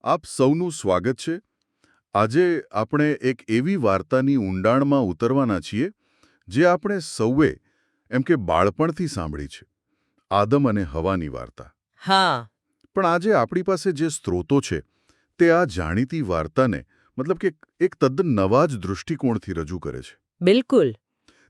આપ સૌનું સ્વાગત છે. આજે આપણે એક એવી વાર્તાની ઊંડાણમાં ઉતરવાના છીએ જે આપણે સૌએ એમ કે બાળપણથી સાંભળી છે. આદમ અને હવાની વાર્તા. હા. પણ આજે આપણી પાસે જે સ્ત્રોતો છે તે આ જાણીતી વાર્તાને મતલબ કે એક તદ્દન નવા જ દૃષ્ટિકોણથી રજૂ કરે છે. બિલકુલ.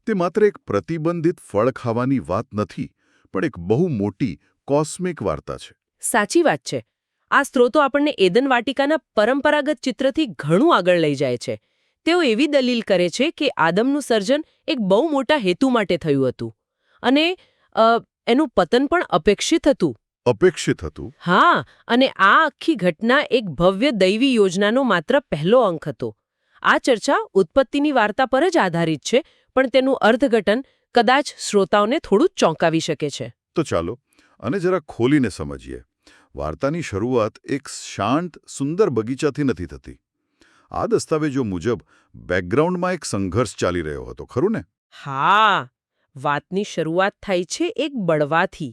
તે માત્ર એક પ્રતિબંધિત ફળ ખાવાની વાત નથી, પણ એક બહુ મોટી કોસ્મિક વાર્તા છે. સાચી વાત છે. આ સ્ત્રોતો આપણને એદન વાટિકાના પરંપરાગત ચિત્રથી ઘણું આગળ લઈ જાય છે. તેઓ એવી દલીલ કરે છે કે આદમનું સર્જન એક બહુ મોટા હેતુ માટે થયું હતું અને એનું પતન પણ અપેક્ષિત હતું. અપેક્ષિત હતું. હા, અને આ આખી ઘટના એક ભવ્ય દૈવી યોજનાનો માત્ર પહેલો અંક હતો. આ ચર્ચા ઉત્પત્તિની વાર્તા પર જ આધારિત છે, પણ તેનું અર્થઘટન કદાચ શ્રોતાઓને થોડું ચોંકાવી શકે છે. તો ચાલો અને જરા ખોલીને સમજીએ. વાર્તાની શરૂઆત એક શાંત, સુંદર બગીચાથી નથી થતી. આ દસ્તાવેજો મુજબ બેકગ્રાઉન્ડમાં એક સંઘર્ષ ચાલી રહ્યો હતો, ખરું ને? હા, વાતની શરૂઆત થાય છે એક બળવાથી.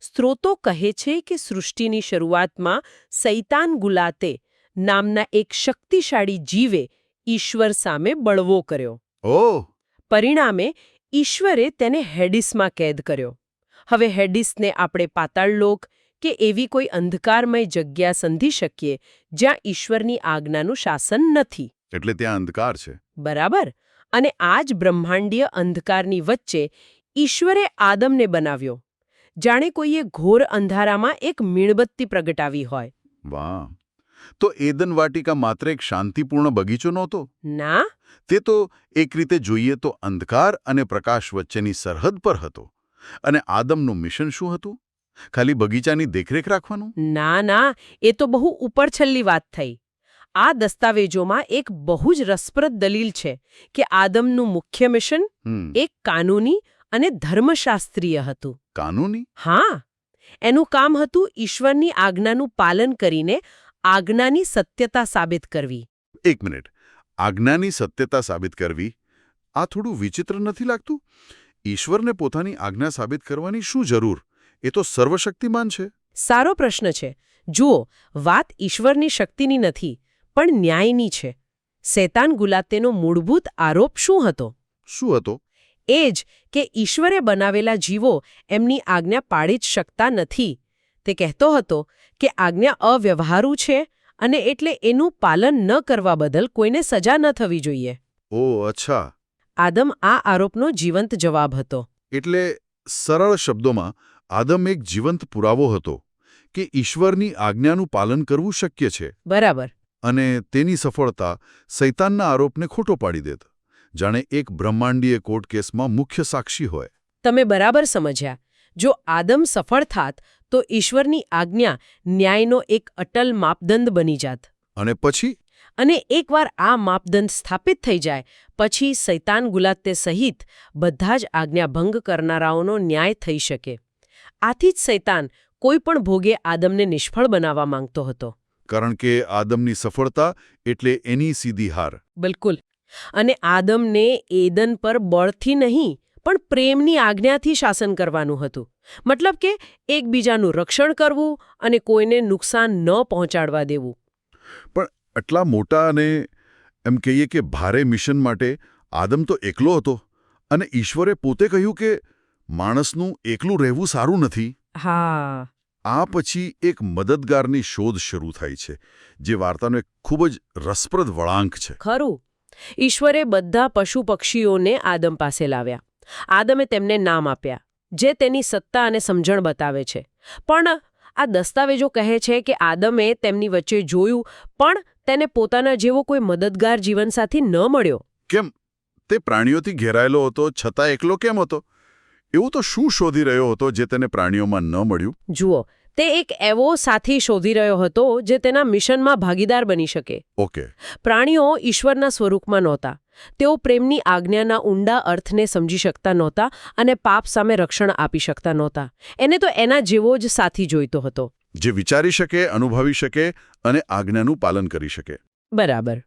સ્ત્રોતો કહે છે કે સૃષ્ટિની શરૂઆતમાં સૈતાન ગુલાતે નામના એક શક્તિશાળી જીવે ઈશ્વર સામે બળવો કર્યો. ઓહ! પરિણામે ઈશ્વરે તેને હેડિસમાં કેદ કર્યો. હવે હેડિસને આપણે પાતાળલોક કે એવી કોઈ અંધકારમય જગ્યા સંધી શકીએ જ્યાં ઈશ્વરની આજ્ઞાનું શાસન નથી. એટલે ત્યાં અંધકાર છે. બરાબર. અને આ જ બ્રહ્માંડીય અંધકારની વચ્ચે ઈશ્વરે આદમને બનાવ્યો. જાણે કોઈએ ઘોર અંધારામાં એક મીણબત્તી પ્રગટાવી હોય. વાહ! તો એદન વાટિકા માત્ર એક શાંતિપૂર્ણ બગીચો નહોતો. ના. તે તો એક રીતે જોઈએ તો અંધકાર અને પ્રકાશ વચ્ચેની સરહદ પર હતો. અને આદમનું મિશન શું હતું? ખાલી બગીચાની દેખરેખ રાખવાનું? ના ના, એ તો બહુ ઉપરછલ્લી વાત થઈ. આ દસ્તાવેજોમાં એક બહુ જ રસપ્રદ દલીલ છે કે આદમનું મુખ્ય મિશન એક કાનૂની અને ધર્મશાસ્ત્રીય હતું. કાનૂની? હા. એનું કામ હતું ઈશ્વરની આજ્ઞાનું પાલન કરીને આજ્ઞાની સત્યતા સાબિત કરવી. એક મિનિટ. આજ્ઞાની સત્યતા સાબિત કરવી, આ થોડું વિચિત્ર નથી લાગતું? ઈશ્વરને પોતાની આજ્ઞા સાબિત કરવાની શું જરૂર? એ તો સર્વશક્તિમાન છે. સારો પ્રશ્ન છે. જુઓ, વાત ઈશ્વરની શક્તિની નથી, પણ ન્યાયની છે. સૈતાન ગુલાતેનો મૂળભૂત આરોપ શું હતો? શું હતો? એ જ કે ઈશ્વરે બનાવેલા જીવો એમની આજ્ઞા પાળી જ શકતા નથી. તે કહેતો હતો કે આજ્ઞા અવ્યવહારુ છે અને એટલે એનું પાલન ન કરવા બદલ કોઈને સજા ન થવી જોઈએ. ઓહ, અચ્છા. આદમ આ આરોપનો જીવંત જવાબ હતો. એટલે સરળ શબ્દોમાં આદમ એક જીવંત પુરાવો હતો કે ઈશ્વરની આજ્ઞાનું પાલન કરવું શક્ય છે. બરાબર. અને તેની સફળતા સૈતાનના આરોપને ખોટો પાડી દેત, જાણે એક બ્રહ્માંડીય કોર્ટ કેસમાં મુખ્ય સાક્ષી હોય. તમે બરાબર સમજ્યા. જો આદમ સફળ થાત તો ઈશ્વરની આજ્ઞા ન્યાયનો એક અટલ માપદંડ બની જાત. અને પછી? અને એકવાર આ માપદંડ સ્થાપિત થઈ જાય પછી સૈતાન ગુલાતે સહિત બધા જ આજ્ઞાભંગ કરનારાઓનો ન્યાય થઈ શકે. આથી જ સૈતાન કોઈ પણ ભોગે આદમને નિષ્ફળ બનાવવા માંગતો હતો. કારણ કે આદમની સફળતા એટલે એની સીધી હાર. બિલકુલ. અને આદમને એદન પર બળથી નહીં પણ પ્રેમની આજ્ઞાથી શાસન કરવાનું હતું. મતલબ કે એકબીજાનું રક્ષણ કરવું અને કોઈને નુકસાન ન પહોંચાડવા દેવું. પણ આટલા મોટા અને એમ કહીએ કે ભારે મિશન માટે આદમ તો એકલો હતો અને ઈશ્વરે પોતે કહ્યું કે માણસનું એકલું રહેવું સારું નથી. હા. આ પછી એક મદદગારની શોધ શરૂ થાય છે, જે વાર્તાનો એક ખૂબ જ રસપ્રદ વળાંક છે. ખરું. ઈશ્વરે બધા પશુ પક્ષીઓને આદમ પાસે લાવ્યા. આદમે તેમને નામ આપ્યા, જે તેની સત્તા અને સમજણ બતાવે છે. પણ આ દસ્તાવેજો કહે છે કે આદમે તેમની વચ્ચે જોયું, પણ તેને પોતાના જેવો કોઈ મદદગાર જીવનસાથી ન મળ્યો. કેમ? તે પ્રાણીઓથી ઘેરાયેલો હતો છતાં એકલો કેમ હતો? એવું તો શું શોધી રહ્યો હતો જે તેને પ્રાણીઓમાં ન મળ્યું? જુઓ, તે એક એવો સાથી શોધી રહ્યો હતો જે તેના મિશનમાં ભાગીદાર બની શકે. ઓકે. પ્રાણીઓ ઈશ્વરના સ્વરૂપમાં નહોતા. તેઓ પ્રેમની આજ્ઞાના ઊંડા અર્થને સમજી શકતા નહોતા અને પાપ સામે રક્ષણ આપી શકતા નહોતા. એને તો એના જેવો જ સાથી જોઈતો હતો. જે વિચારી શકે, અનુભવી શકે અને આજ્ઞાનું પાલન કરી શકે. બરાબર.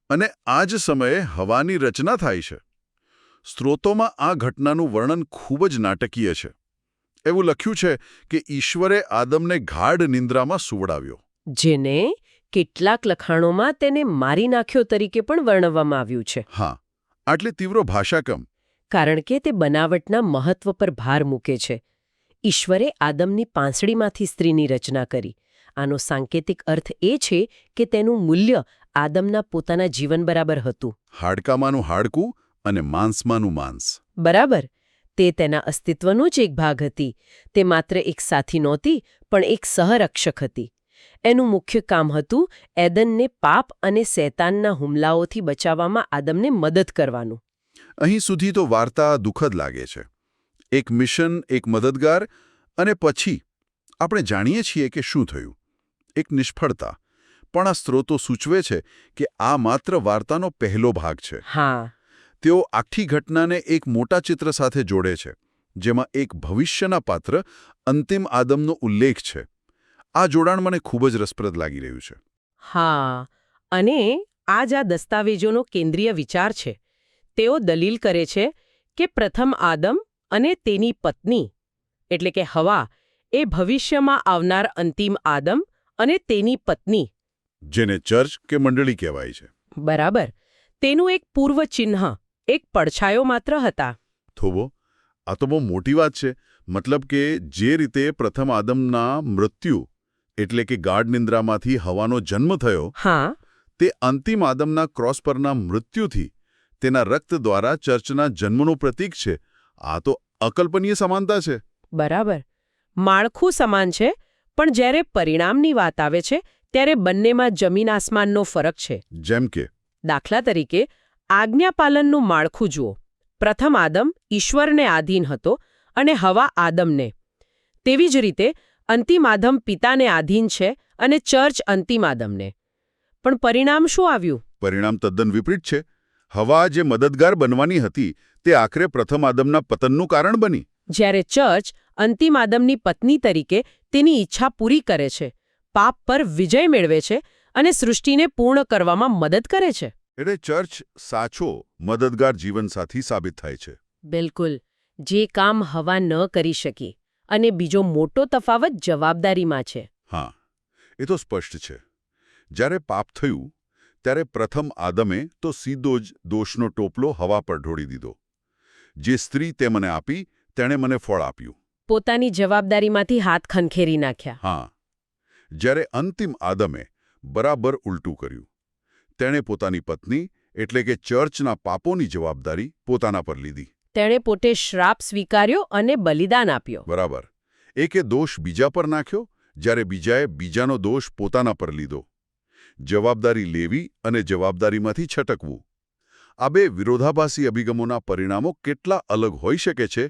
અને આ જ સમયે હવાની રચના થાય છે. સ્ત્રોતોમાં આ ઘટનાનું વર્ણન ખૂબ જ નાટકીય છે. એવું લખ્યું છે કે ઈશ્વરે આદમને ગાઢ નિંદ્રામાં સુવડાવ્યો. જેને કેટલાક લખાણોમાં તેને મારી નાખ્યો તરીકે પણ વર્ણવવામાં આવ્યું છે. હા, આટલી તીવ્ર ભાષા કેમ? કારણ કે તે બનાવટના મહત્વ પર ભાર મૂકે છે. ઈશ્વરે આદમની પાંસળીમાંથી સ્ત્રીની રચના કરી. આનો સાંકેતિક અર્થ એ છે કે તેનું મૂલ્ય આદમના પોતાના જીવન બરાબર હતું. હાડકામાંનું હાડકું અને માંસમાંનું માંસ. બરાબર. તે તેના અસ્તિત્વનો જ એક ભાગ હતી. તે માત્ર એક સાથી નહોતી, પણ એક સહરક્ષક હતી. એનું મુખ્ય કામ હતું એદનને પાપ અને શૈતાનના હુમલાઓથી બચાવવામાં આદમને મદદ કરવાનું. અહીં સુધી તો વાર્તા દુઃખદ લાગે છે. એક મિશન, એક મદદગાર, અને પછી આપણે જાણીએ છીએ કે શું થયું. એક નિષ્ફળતા. પણ આ સ્ત્રોતો સૂચવે છે કે આ માત્ર વાર્તાનો પહેલો ભાગ છે. હા, તેઓ આખી ઘટનાને એક મોટા ચિત્ર સાથે જોડે છે, જેમાં એક ભવિષ્યના પાત્ર અંતિમ આદમનો ઉલ્લેખ છે. આ જોડાણ મને ખૂબ જ રસપ્રદ લાગી રહ્યું છે. હા. અને આ જ આ દસ્તાવેજોનો કેન્દ્રીય વિચાર છે. તેઓ દલીલ કરે છે કે પ્રથમ આદમ અને તેની પત્ની એટલે કે હવા એ ભવિષ્યમાં આવનાર અંતિમ આદમ અને તેની પત્ની, જેને ચર્ચ કે મંડળી કહેવાય છે. બરાબર, તેનું એક પૂર્વ ચિહ્ન, એક પડછાયો માત્ર હતા. થોબો, આ તો બહુ મોટી વાત છે. મતલબ કે જે રીતે પ્રથમ આદમના મૃત્યુ એટલે કે ગાઢ નિંદ્રામાંથી હવાનો જન્મ થયો, હા, તે અંતિમ આદમના ક્રોસ પરના મૃત્યુથી તેના રક્ત દ્વારા ચર્ચના જન્મનું પ્રતીક છે. આ તો અકલ્પનીય સમાનતા છે. બરાબર. માળખું સમાન છે, પણ જ્યારે પરિણામની વાત આવે છે ત્યારે બંનેમાં જમીન આસમાનનો ફરક છે. જેમ કે દાખલા તરીકે આજ્ઞાપાલનનું માળખું જુઓ. પ્રથમ આદમ ઈશ્વરને આધીન હતો અને હવા આદમને. તેવી જ રીતે અંતિમ આદમ પિતાને આધીન છે અને ચર્ચ અંતિમ આદમને. પણ પરિણામ શું આવ્યું? પરિણામ તદ્દન વિપરીત છે. હવા જે મદદગાર બનવાની હતી તે આખરે પ્રથમ આદમના પતનનું કારણ બની. જ્યારે ચર્ચ અંતિમ આદમની પત્ની તરીકે તેની ઈચ્છા પૂરી કરે છે, પાપ પર વિજય મેળવે છે અને સૃષ્ટિને પૂર્ણ કરવામાં મદદ કરે છે. એટલે ચર્ચ સાચો મદદગાર જીવનસાથી સાબિત થાય છે. બિલકુલ. જે કામ હવા ન કરી શકી. અને બીજો મોટો તફાવત જવાબદારીમાં છે. હા, એ તો સ્પષ્ટ છે. જ્યારે પાપ થયું ત્યારે પ્રથમ આદમે તો સીધો જ દોષનો ટોપલો હવા પર ઢોળી દીધો. જે સ્ત્રી તે મને આપી તેણે મને ફળ આપ્યું. પોતાની જવાબદારીમાંથી હાથ ખંખેરી નાખ્યા. હા. જ્યારે અંતિમ આદમે બરાબર ઉલટું કર્યું. તેણે પોતાની પત્ની એટલે કે ચર્ચના પાપોની જવાબદારી પોતાના પર લીધી. તેણે પોતે શ્રાપ સ્વીકાર્યો અને બલિદાન આપ્યો. બરાબર. એકે દોષ બીજા પર નાખ્યો, જ્યારે બીજાએ બીજાનો દોષ પોતાના પર લીધો. જવાબદારી લેવી અને જવાબદારીમાંથી છટકવું. આ બે વિરોધાભાસી અભિગમોના પરિણામો કેટલા અલગ હોઈ શકે છે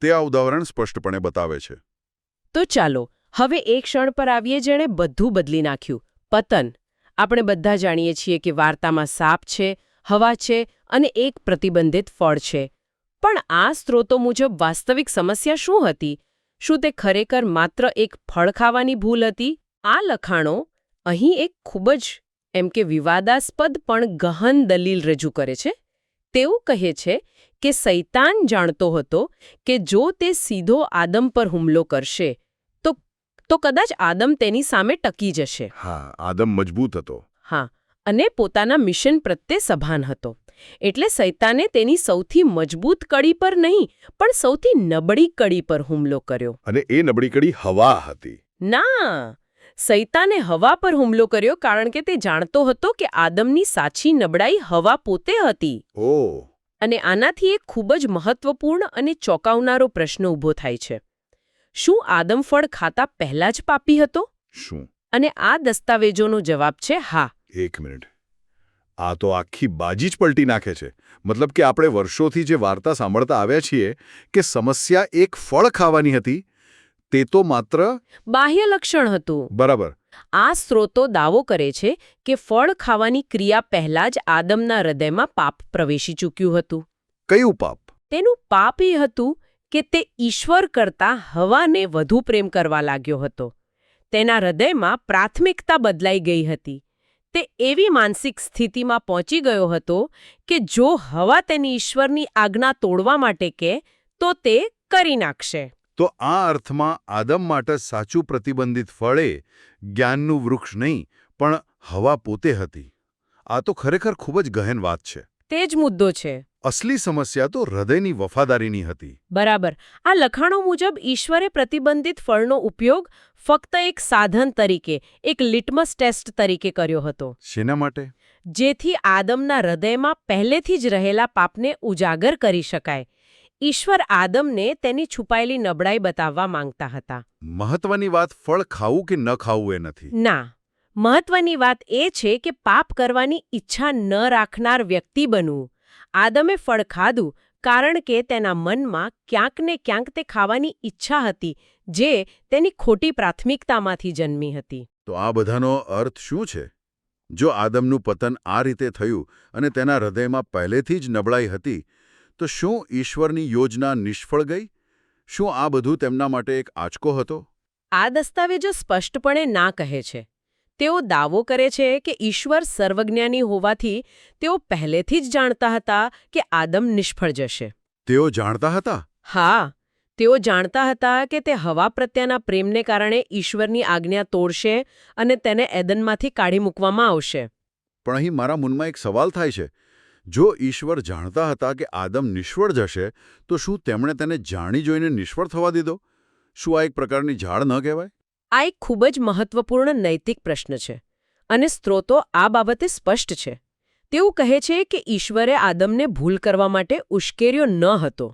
તે આ ઉદાહરણ સ્પષ્ટપણે બતાવે છે. તો ચાલો હવે એક ક્ષણ પર આવીએ જેણે બધું બદલી નાખ્યું, પતન. આપણે બધા જાણીએ છીએ કે વાર્તામાં સાપ છે, હવા છે અને એક પ્રતિબંધિત ફળ છે. પણ આ સ્ત્રોતો મુજબ વાસ્તવિક સમસ્યા શું હતી? શું તે ખરેખર માત્ર એક ફળ ખાવાની ભૂલ હતી? આ લખાણો અહીં એક ખૂબ જ એમ કે વિવાદાસ્પદ પણ ગહન દલીલ રજૂ કરે છે. તેઓ કહે છે કે શૈતાન જાણતો હતો કે જો તે સીધો આદમ પર હુમલો કરશે તો કદાચ આદમ તેની સામે ટકી જશે. હા, આદમ મજબૂત હતો. હા, અને પોતાના મિશન પ્રત્યે સભાન હતો. એટલે શૈતાને તેની સૌથી મજબૂત કડી પર નહીં, પણ સૌથી નબળી કડી પર હુમલો કર્યો. અને એ નબળી કડી હવા હતી. ના, શૈતાને હવા પર હુમલો કર્યો કારણ કે તે જાણતો હતો કે આદમની સાચી નબળાઈ હવા પોતે હતી. ઓહ. અને આનાથી એક ખૂબ જ મહત્વપૂર્ણ અને ચોંકાવનારો પ્રશ્ન ઊભો થાય છે. શું આદમ ફળ ખાતા પહેલા જ પાપી હતો? શું? અને આ દસ્તાવેજોનો જવાબ છે હા. એક મિનિટ. આ તો આખી બાજી જ પલટી નાખે છે. મતલબ કે આપણે વર્ષોથી જે વાર્તા સાંભળતા આવ્યા છીએ કે સમસ્યા એક ફળ ખાવાની હતી, તે તો માત્ર બાહ્ય લક્ષણ હતું. બરાબર. આ સ્ત્રોતો દાવો કરે છે કે ફળ ખાવાની ક્રિયા પહેલા જ આદમના હૃદયમાં પાપ પ્રવેશી ચૂક્યું હતું. કયું પાપ? તેનું પાપ એ હતું કે તે ઈશ્વર કરતાં હવાને વધુ પ્રેમ કરવા લાગ્યો હતો. તેના હૃદયમાં પ્રાથમિકતા બદલાઈ ગઈ હતી. તે એવી માનસિક સ્થિતિમાં પહોંચી ગયો હતો કે જો હવા તેની ઈશ્વરની આજ્ઞા તોડવા માટે કહે તો તે કરી નાખશે. તો આ અર્થમાં આદમ માટે સાચું પ્રતિબંધિત ફળ એ જ્ઞાનનું વૃક્ષ નહીં, પણ હવા પોતે હતી. આ તો ખરેખર ખૂબ જ ગહેન વાત છે. તે જ મુદ્દો છે. અસલી સમસ્યા તો હૃદયની વફાદારીની હતી. બરાબર. આ લખાણો મુજબ ઈશ્વરે પ્રતિબંધિત ફળનો ઉપયોગ ફક્ત એક સાધન તરીકે, એક લિટમસ ટેસ્ટ તરીકે કર્યો હતો. શેના માટે? જેથી આદમના હૃદયમાં પહેલેથી જ રહેલા પાપને ઉજાગર કરી શકાય. ઈશ્વર આદમને તેની છુપાયેલી નબળાઈ બતાવવા માંગતા હતા. મહત્વની વાત ફળ ખાવું કે ન ખાવું એ નથી. ના, મહત્વની વાત એ છે કે પાપ કરવાની ઈચ્છા ન રાખનાર વ્યક્તિ બનવું. આદમે ફળ ખાધું કારણ કે તેના મનમાં ક્યાંક ને ક્યાંક તે ખાવાની ઈચ્છા હતી, જે તેની ખોટી પ્રાથમિકતામાંથી જન્મી હતી. તો આ બધાનો અર્થ શું છે? જો આદમનું પતન આ રીતે થયું અને તેના હૃદયમાં પહેલેથી જ નબળાઈ હતી, તો શું ઈશ્વરની યોજના નિષ્ફળ ગઈ? શું આ બધું તેમના માટે એક આંચકો હતો? આ દસ્તાવેજો સ્પષ્ટપણે ના કહે છે. તેઓ દાવો કરે છે કે ઈશ્વર સર્વજ્ઞાની હોવાથી તેઓ પહેલેથી જ જાણતા હતા કે આદમ નિષ્ફળ જશે. તેઓ જાણતા હતા? હા, તેઓ જાણતા હતા કે તે હવા પ્રત્યેના પ્રેમને કારણે ઈશ્વરની આજ્ઞા તોડશે અને તેને એદનમાંથી કાઢી મૂકવામાં આવશે. પણ અહીં મારા મનમાં એક સવાલ થાય છે. જો ઈશ્વર જાણતા હતા કે આદમ નિષ્ફળ જશે, તો શું તેમણે તેને જાણી જોઈને નિષ્ફળ થવા દીધો? શું આ એક પ્રકારની ઝાડ ન કહેવાય? આ એક ખૂબ જ મહત્વપૂર્ણ નૈતિક પ્રશ્ન છે, અને સ્ત્રોતો આ બાબતે સ્પષ્ટ છે. તેવું કહે છે કે ઈશ્વરે આદમને ભૂલ કરવા માટે ઉશ્કેર્યો ન હતો.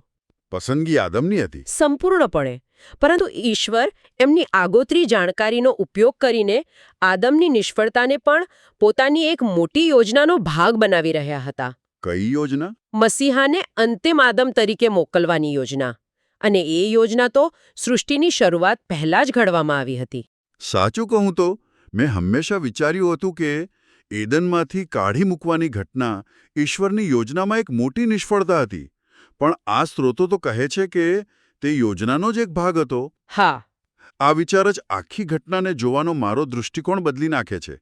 પસંદગી આદમની હતી. સંપૂર્ણપણે. પરંતુ ઈશ્વર એમની આગોતરી જાણકારીનો ઉપયોગ કરીને આદમની નિષ્ફળતાને પણ પોતાની એક મોટી યોજનાનો ભાગ બનાવી રહ્યા હતા. કઈ યોજના? મસીહાને અંતિમ આદમ તરીકે મોકલવાની યોજના. અને એ યોજના તો સૃષ્ટિની શરૂઆત પહેલા જ ઘડવામાં આવી હતી. સાચું કહું તો મેં હંમેશા વિચાર્યું હતું કે એદનમાંથી કાઢી મૂકવાની ઘટના ઈશ્વરની યોજનામાં એક મોટી નિષ્ફળતા હતી. પણ આ સ્ત્રોતો તો કહે છે કે તે યોજનાનો જ એક ભાગ હતો. હા. આ વિચાર જ આખી ઘટનાને જોવાનો મારો દૃષ્ટિકોણ બદલી નાખે છે.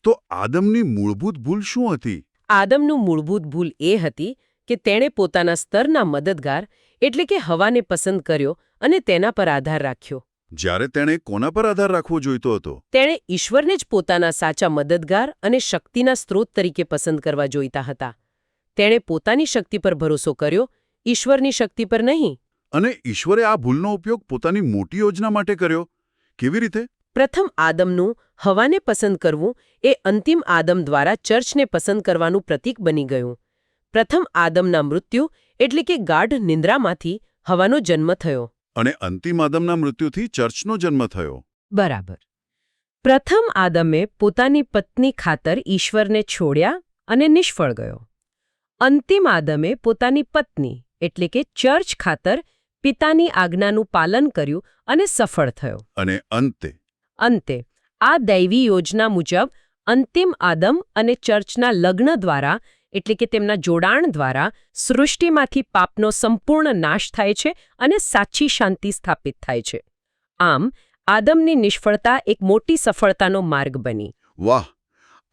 તો આદમની મૂળભૂત ભૂલ શું હતી? આદમનું મૂળભૂત ભૂલ એ હતી કે તેણે પોતાના સ્તરના મદદગાર એટલે કે હવાને પસંદ કર્યો અને તેના પર આધાર રાખ્યો. જ્યારે તેણે કોના પર આધાર રાખવો જોઈતો હતો? તેણે ઈશ્વરને જ પોતાના સાચા મદદગાર અને શક્તિના સ્ત્રોત તરીકે પસંદ કરવા જોઈતા હતા. તેણે પોતાની શક્તિ પર ભરોસો કર્યો, ઈશ્વરની શક્તિ પર નહીં. અને ઈશ્વરે આ ભૂલનો ઉપયોગ પોતાની મોટી યોજના માટે કર્યો. કેવી રીતે? પ્રથમ આદમનું હવાને પસંદ કરવું એ અંતિમ આદમ દ્વારા ચર્ચને પસંદ કરવાનું પ્રતીક બની ગયું. પ્રથમ આદમના મૃત્યુ એટલે કે ગાઢ નિંદ્રામાંથી હવાનો જન્મ થયો. અને અંતિમ આદમના મૃત્યુથી ચર્ચનો જન્મ થયો. બરાબર. પ્રથમ આદમે પોતાની પત્ની ખાતર ઈશ્વરને છોડ્યા અને નિષ્ફળ ગયો. અંતિમ આદમે પોતાની પત્ની એટલે કે ચર્ચ ખાતર પિતાની આજ્ઞાનું પાલન કર્યું અને સફળ થયો. અને અંતે આ દૈવી યોજના મુજબ અંતિમ આદમ અને ચર્ચના લગ્ન દ્વારા એટલે કે તેમના જોડાણ દ્વારા સૃષ્ટિમાંથી પાપનો સંપૂર્ણ નાશ થાય છે અને સાચી શાંતિ સ્થાપિત થાય છે. આમ આદમની નિષ્ફળતા એક મોટી સફળતાનો માર્ગ બની. વાહ!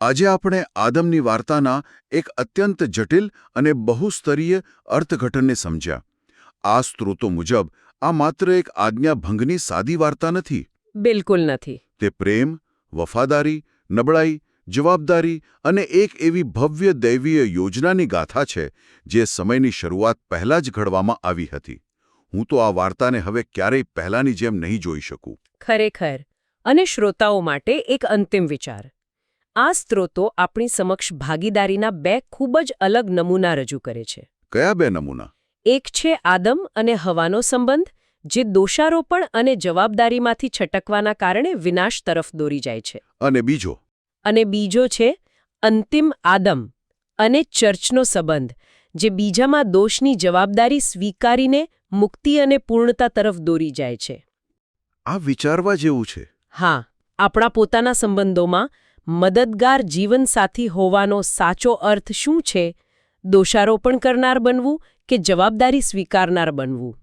આજે આપણે આદમની વાર્તાના એક અત્યંત જટિલ અને બહુસ્તરીય અર્થઘટનને સમજ્યા. આ સ્ત્રોતો મુજબ આ માત્ર એક આજ્ઞાભંગની સાદી વાર્તા નથી. બિલકુલ નથી. તે પ્રેમ, વફાદારી, નબળાઈ, જવાબદારી અને એક એવી ભવ્ય દૈવીય યોજનાની ગાથા છે જે સમયની શરૂઆત પહેલાં જ ઘડવામાં આવી હતી. હું તો આ વાર્તાને હવે ક્યારેય પહેલાંની જેમ નહીં જોઈ શકું. ખરેખર. અને શ્રોતાઓ માટે એક અંતિમ વિચાર. આ સ્ત્રોતો આપણી સમક્ષ ભાગીદારીના બે ખૂબ જ અલગ નમૂના રજૂ કરે છે. કયા બે નમૂના? એક છે આદમ અને હવાનો સંબંધ, જે દોષારોપણ અને જવાબદારીમાંથી છટકવાના કારણે વિનાશ તરફ દોરી જાય છે. અને બીજો છે અંતિમ આદમ અને ચર્ચનો સંબંધ, જે બીજામાં દોષની જવાબદારી સ્વીકારીને મુક્તિ અને પૂર્ણતા તરફ દોરી જાય છે. આ વિચારવા જેવું છે. હા, આપણા પોતાના સંબંધોમાં મદદગાર જીવનસાથી હોવાનો સાચો અર્થ શું છે? દોષારોપણ કરનાર બનવું કે જવાબદારી સ્વીકારનાર બનવું?